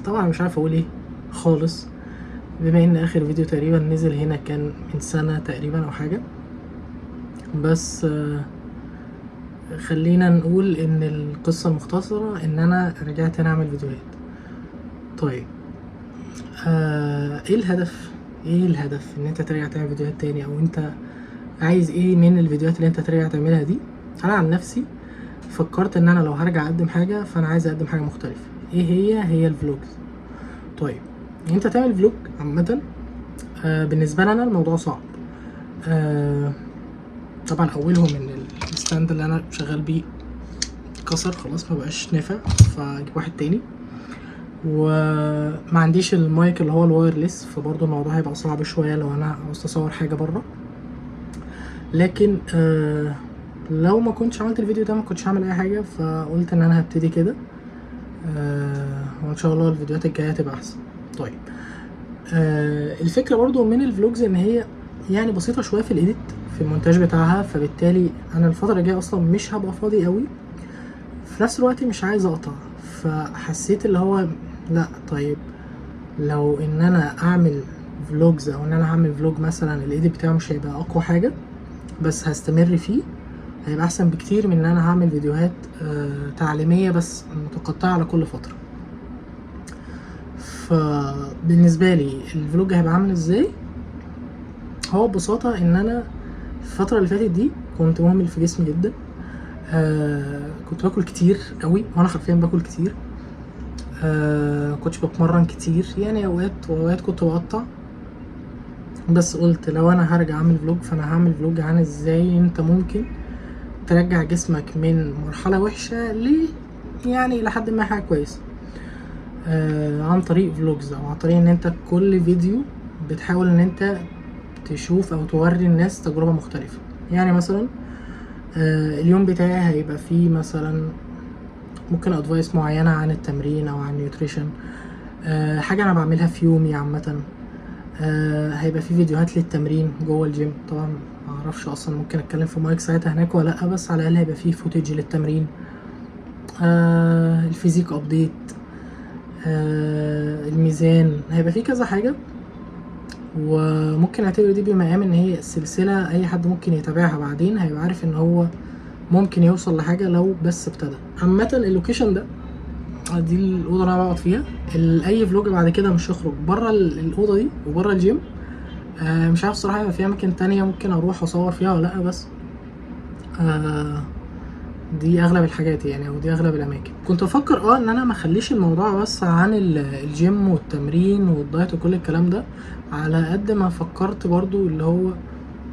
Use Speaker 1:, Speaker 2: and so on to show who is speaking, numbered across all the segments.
Speaker 1: طبعا مش عارف اقول ايه خالص، بما ان اخر فيديو تقريبا نزل هنا كان من سنة تقريبا او حاجة. بس خلينا نقول ان القصة المختصرة ان انا رجعت هنا اعمل فيديوهات. طيب ايه الهدف؟ ان انت ترجع تعمل فيديوهات تاني، او انت عايز ايه من الفيديوهات اللي انت ترجع تعملها دي؟ انا عن نفسي فكرت ان انا لو هرجع اقدم حاجة فانا عايز اقدم حاجة مختلفة. ايه هي الفلوجز. طيب انت تعمل فلوج عامة، بالنسبة لنا الموضوع صعب. طبعا اولهم ان الستاند اللي انا شغال بيه اتكسر خلاص، ما بقاش نافع، فاجيب واحد تاني. وما عنديش المايك اللي هو الوايرلس، فبرضه الموضوع هيبقى صعب شويه لو انا عاوز اصور حاجه بره. لكن لو ما كنتش عملت الفيديو ده ما كنتش هعمل اي حاجه، فقلت ان انا هبتدي كده، وان شاء الله الفيديوهات الجايه هتبقى احسن. طيب الفكره برضو من الفلوجز ان هي يعني بسيطه شويه في الايديت، في المونتاج بتاعها، فبالتالي انا الفتره الجايه اصلا مش هبقى فاضي قوي، في نفس الوقت مش عايز اقطع. فحسيت اللي هو لا، طيب لو ان انا اعمل فلوجز، او ان انا هعمل فلوج مثلا الايديت بتاعه مش هيبقى اقوى حاجه بس هستمر فيه، هيبقى احسن بكتير من ان انا هعمل فيديوهات تعليميه بس متقطعه على كل فتره. فبالنسبه لي الفلوج هيبقى عامل ازاي؟ هو ببساطه ان انا الفتره اللي فاتت دي كنت مهمل في جسمي جدا، كنت باكل كتير قوي، وانا حرفيا باكل كتير. كنتش بتمرن كتير، يعني اوقات كنت بقطع. بس قلت لو انا هرجع اعمل فلوج فانا هعمل فلوج عن ازاي انت ممكن ترجع جسمك من مرحله وحشه يعني لحد ما حاجه كويسه، عن طريق فلوجز، او عن طريق ان انت كل فيديو بتحاول ان انت تشوف او توري الناس تجربه مختلفه. يعني مثلا اليوم بتاعي هيبقى فيه مثلا ممكن ادفايس معينه عن التمرين او عن النيوتريشن، حاجه انا بعملها في يومي عامه. هيبقى في فيديوهات للتمرين جوه الجيم، طبعا معرفش اصلا ممكن اتكلم في مايك ساعتها هناك ولا لا، بس على الاقل هيبقى فيه فوتج للتمرين. الفيزيك ابديت، الميزان، هيبقى فيه كذا حاجه. وممكن اعتبر دي بمقام ان هي سلسله اي حد ممكن يتابعها بعدين هيبقى عارف ان هو ممكن يوصل لحاجه لو بس ابتدى. عامه اللوكيشن ده، دي الاوضه اللي انا بقعد فيها. اي فلوج بعد كده مش هخرج بره الاوضه دي وبره الجيم. مش عارف الصراحه، يبقى في اماكن تانية ممكن اروح اصور فيها ولا لا، بس دي اغلب الحاجات يعني، او دي اغلب الاماكن. كنت بفكر ان انا ما اخليش الموضوع بس عن الجيم والتمرين والدايت وكل الكلام ده، على قد ما فكرت برضو اللي هو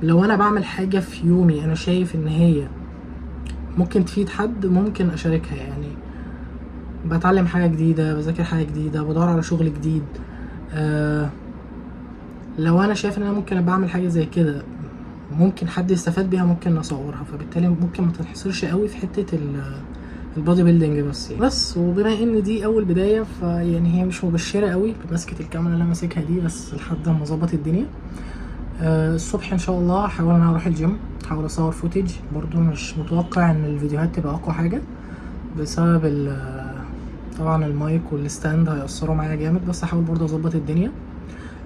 Speaker 1: لو انا بعمل حاجه في يومي انا شايف ان هي ممكن تفيد حد، ممكن اشاركها. يعني بتعلم حاجه جديده، بذاكر حاجه جديده، بدور على شغل جديد. لو انا شايف ان انا ممكن ابقى اعمل حاجه زي كده ممكن حد يستفاد بيها، ممكن اصورها. فبالتالي ممكن ما تنحصرش قوي في حته البودي بيلدينج بس يعني. بس وبما ان دي اول بدايه فيعني هي مش مبشره قوي بمسكه الكاميرا اللي انا ماسكها دي، بس لحد ما اظبط الدنيا. الصبح ان شاء الله هحاول ان انا اروح الجيم، احاول اصور فوتج. برضو مش متوقع ان الفيديوهات تبقى اقوى حاجه بسبب طبعا المايك والستاند هيأثروا معايا جامد، بس هحاول برضو اظبط الدنيا.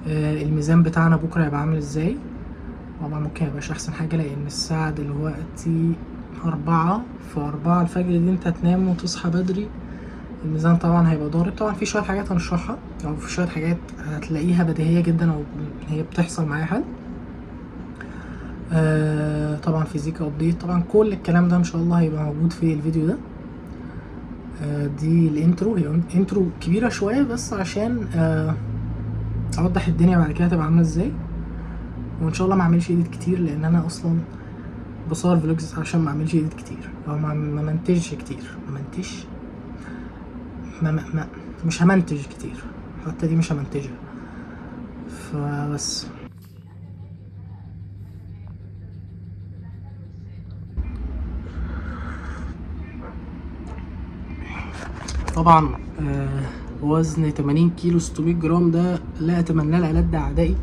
Speaker 1: الميزان بتاعنا بكره هيبقى عامل ازاي؟ طبعا ممكن ميبقاش احسن حاجه، لان الساعه دلوقتي 4، ف4 الفجر دي انت تنام وتصحى بدري. الميزان طبعا هيبقى ضارب. طبعا في شويه حاجات هنشرحها، او في شويه حاجات هتلاقيها بديهيه جدا او هي بتحصل معايا حد. طبعا فيزيك ابديت، طبعا كل الكلام ده ان شاء الله هيبقى موجود في الفيديو ده. دي الانترو، هي انترو كبيره شويه بس عشان اوضح الدنيا بعد كده هتبقى عامله ازاي. وان شاء الله ما اعملش ايديت كتير، لان انا اصلا بصور فلوجز عشان ما اعملش ايديت كتير، او ما منتجش كتير. مش همنتج كتير، حتى دي مش همنتجها. فبس طبعا وزن 80 كيلو 600 جرام ده لا اتمنى له ألد اعدائي،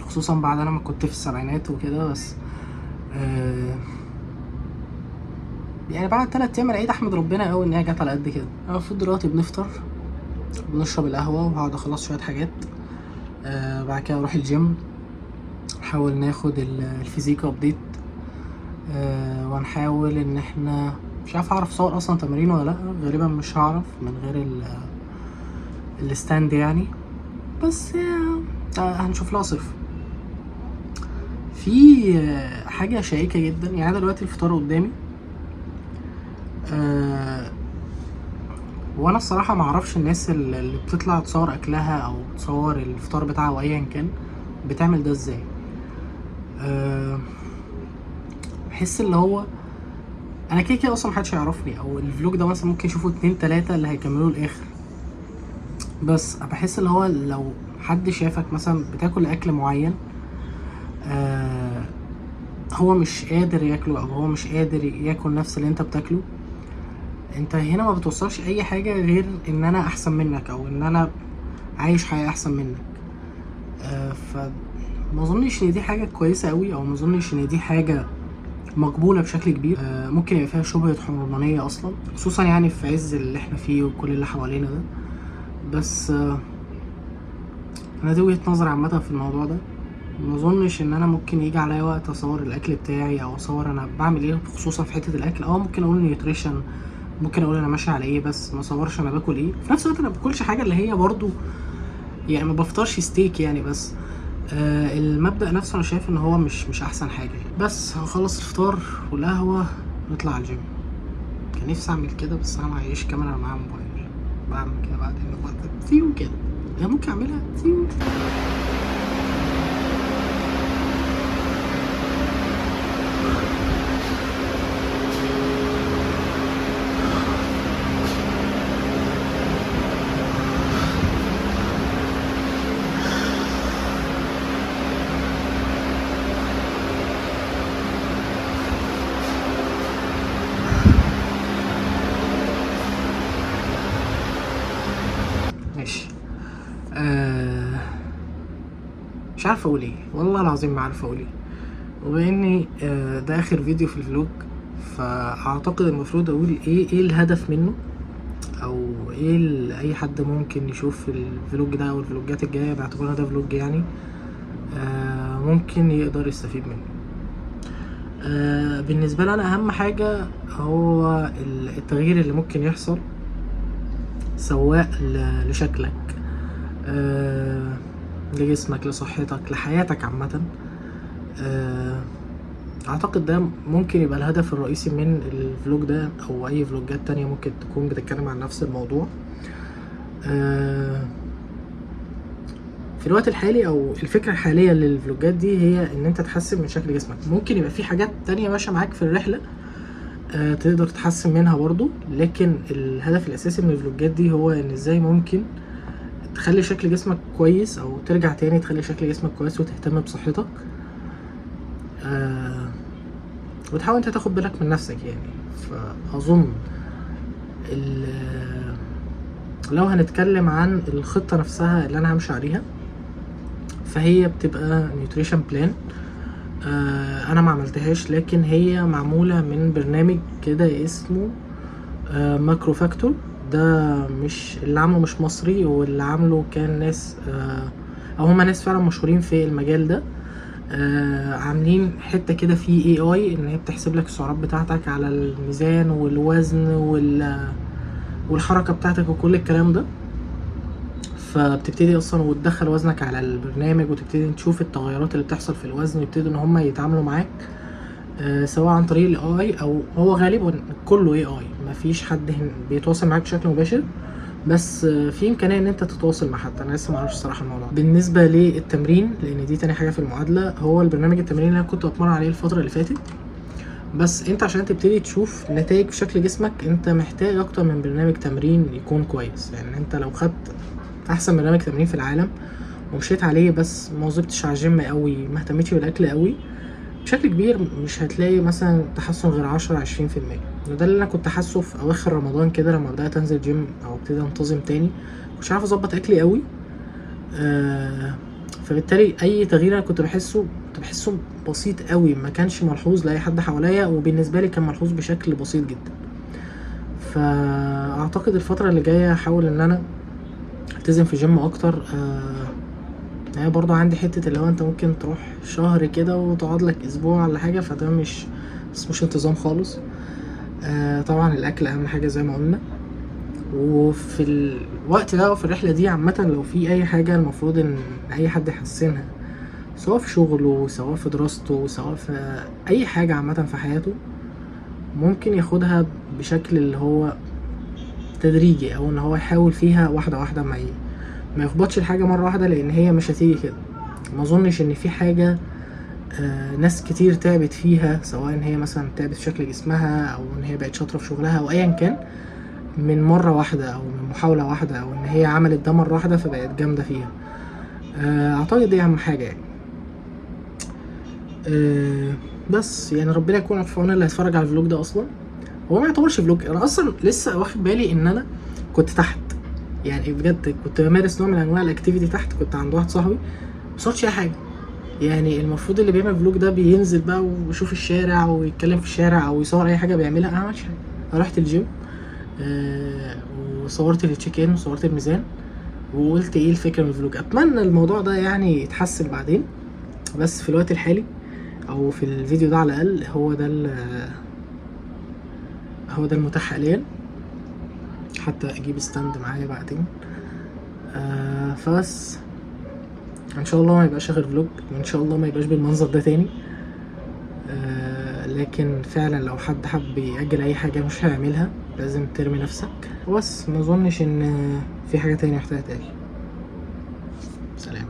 Speaker 1: خصوصا بعد انا ما كنت في السبعينات وكده. بس يعني بعد 3 ايام العيد احمد ربنا قوي ان هي جت على قد كده. المفروض دلوقتي بنفطر، بنشرب القهوه وهقعد اخلص شويه حاجات. بعد كده اروح الجيم، نحاول ناخد الفيزيك ابديت. وهنحاول ان احنا مش عارف اعرف صور اصلا تمارين ولا لا، غالبا مش هعرف من غير الستاند يعني، بس هنشوف لها صرف. في حاجة شائكة جدا، يعني دلوقتي الفطار قدامي، وانا الصراحة معرفش الناس اللي بتطلع تصور اكلها او تصور الفطار بتاعها او ايا كان بتعمل ده ازاي. بحس اللي هو انا كده اصلا محدش يعرفني، او الفلوج ده مثلا ممكن يشوفوا 2 3 اللي هيكملوا الاخر، بس بحس اللي هو لو حد شافك مثلا بتاكل اكل معين هو مش قادر ياكله، او هو مش قادر ياكل نفس اللي انت بتاكله، انت هنا ما بتوصلش اي حاجة غير ان انا احسن منك، او ان انا عايش حياة احسن منك. فما اظنش ان دي حاجة كويسة قوي، او ما اظنش ان دي حاجة مقبولة بشكل كبير. ممكن يبقى فيها شبهة حرمانية اصلا، خصوصا يعني في عز اللي احنا فيه وكل اللي حوالينا ده. بس انا دي وجهة نظري عامة في الموضوع ده. ما اظنش ان انا ممكن يجي عليا وقت اصور الاكل بتاعي، او اصور انا بعمل ايه، خصوصا في حتة الاكل. ممكن اقول نيوتريشن، ممكن اقول انا ماشي على ايه، بس ما اصورش انا باكل ايه. في نفس الوقت انا باكلش حاجة اللي هي برضو يعني ما بفطرش ستيك يعني، بس المبدأ نفسه انا شايف ان هو مش احسن حاجة يعني. بس هخلص الفطار والقهوة نطلع على الجيم. كان نفسي اعمل كده بس انا معيش كاميرا، انا معايا موبايل. بعمل كده بعدين فيو كده، ممكن اعملها فيو. ماشي. مش عارف اقول ايه، والله العظيم ما عارف اقول ايه. وبما اني ده اخر فيديو في الفلوج، فاعتقد المفروض اقول ايه الهدف منه، او ايه اي حد ممكن يشوف الفلوج ده او الفلوجات الجايه باعتبارها ده فلوج يعني ممكن يقدر يستفيد منه. بالنسبه لي انا اهم حاجه هو التغيير اللي ممكن يحصل، سواء لشكلك، لجسمك، لصحتك، لحياتك عامه. اعتقد ده ممكن يبقى الهدف الرئيسي من الفلوج ده، او اي فلوجات تانية ممكن تكون بتتكلم عن نفس الموضوع. في الوقت الحالي او الفكرة الحالية للفلوجات دي هي ان انت تحسن من شكل جسمك. ممكن يبقى في حاجات تانية ماشية معاك في الرحلة تقدر تحسن منها برضو، لكن الهدف الاساسي من الفلوجات دي هو ان ازاي ممكن تخلي شكل جسمك كويس، او ترجع تاني تخلي شكل جسمك كويس وتهتم بصحتك، وتحاول انت تاخد بالك من نفسك يعني. فاظن لو هنتكلم عن الخطة نفسها اللي انا همشي عليها، فهي بتبقى نيوتريشن بلان. انا ما عملتهاش، لكن هي معمولة من برنامج كده اسمه ماكرو فاكتور. ده مش اللي عامله مش مصري، واللي عامله كان ناس او هما ناس فعلا مشهورين في المجال ده. عاملين حته كده في AI ان هي بتحسب لك السعرات بتاعتك على الميزان والوزن والحركه بتاعتك وكل الكلام ده. فبتبتدي اصلا وتدخل وزنك على البرنامج، وتبتدي تشوف التغيرات اللي بتحصل في الوزن، ويبتدوا ان هم يتعاملوا معاك سواء عن طريق AI، او هو غالبا كله AI، مفيش حد بيتواصل معاك بشكل مباشر، بس في امكانيه ان انت تتواصل مع حد. انا لسه معرفش الصراحه الموضوع. بالنسبه للتمرين، لان دي تاني حاجه في المعادله، هو البرنامج التمرين اللي انا كنت بتمرن عليه الفتره اللي فاتت. بس انت عشان تبتدي تشوف نتائج في شكل جسمك، انت محتاج اكتر من برنامج تمرين يكون كويس. يعني انت لو خدت احسن برنامج تمرين في العالم ومشيت عليه، بس ما وظبتش على الجيم قوي، ما اهتمتش بالاكل قوي بشكل كبير، مش هتلاقي مثلا تحسن غير 10-20%. وده اللي انا كنت حاسه في اواخر رمضان كده، لما بدات انزل جيم او ابتدي انتظم تاني، مش عارف اظبط اكلي قوي. فبالتالي اي تغيير انا كنت بحسه كنت بحسه بسيط قوي، ما كانش ملحوظ لاي حد حواليا، وبالنسبه لي كان ملحوظ بشكل بسيط جدا. فاعتقد الفتره اللي جايه هحاول ان انا التزم في جيم اكتر. يعني برضو عندي حته اللي هو انت ممكن تروح شهر كده وتقعد لك اسبوع ولا حاجه، فده مش انتظام خالص. طبعا الاكل اهم حاجه زي ما قلنا. وفي الوقت ده وفي الرحله دي عامه لو في اي حاجه المفروض ان اي حد يحسنها، سواء في شغله سواء في دراسته سواء في اي حاجه عامه في حياته، ممكن ياخدها بشكل اللي هو تدريجي، او ان هو يحاول فيها واحده واحده، ما يخبطش الحاجه مره واحده، لان هي مش هتيجي كده. ما اظنش ان في حاجه ناس كتير تعبت فيها، سواء ان هي مثلا تعبت في شكل جسمها او ان هي بقت شاطره في شغلها او ايا كان، من مره واحده او من محاوله واحده، او ان هي عملت ده مره واحده فبقت جامده فيها. اعتقد دي اهم حاجه يعني. بس يعني ربنا يكون في عون اللي هيتفرج على الفلوج ده. اصلا هو ما يعتبرش فلوج، انا اصلا لسه واخد بالي ان انا كنت تحت، يعني بجد كنت بمارس نوع من انواع الاكتيفيتي تحت. كنت عند واحد صاحبي ما صورتش اي حاجه، يعني المفروض اللي بيعمل فلوج ده بينزل بقى ويشوف الشارع ويتكلم في الشارع او يصور اي حاجه بيعملها. انا ما عملتش حاجه، انا رحت الجيم وصورت التشيك ان وصورت الميزان، وقلت ايه الفكره من الفلوج. اتمنى الموضوع ده يعني يتحسن بعدين، بس في الوقت الحالي او في الفيديو ده على الاقل هو ده المتاح حاليا، حتى اجيب ستاند معايا بعدين. فبس ان شاء الله ما يبقاش اخر فلوج، وان شاء الله ما يبقاش بالمنظر ده تاني. لكن فعلا لو حد حب يأجل اي حاجة مش هيعملها، لازم ترمي نفسك. بس ما اظنش ان في حاجة تانية محتاجة تاني. سلام.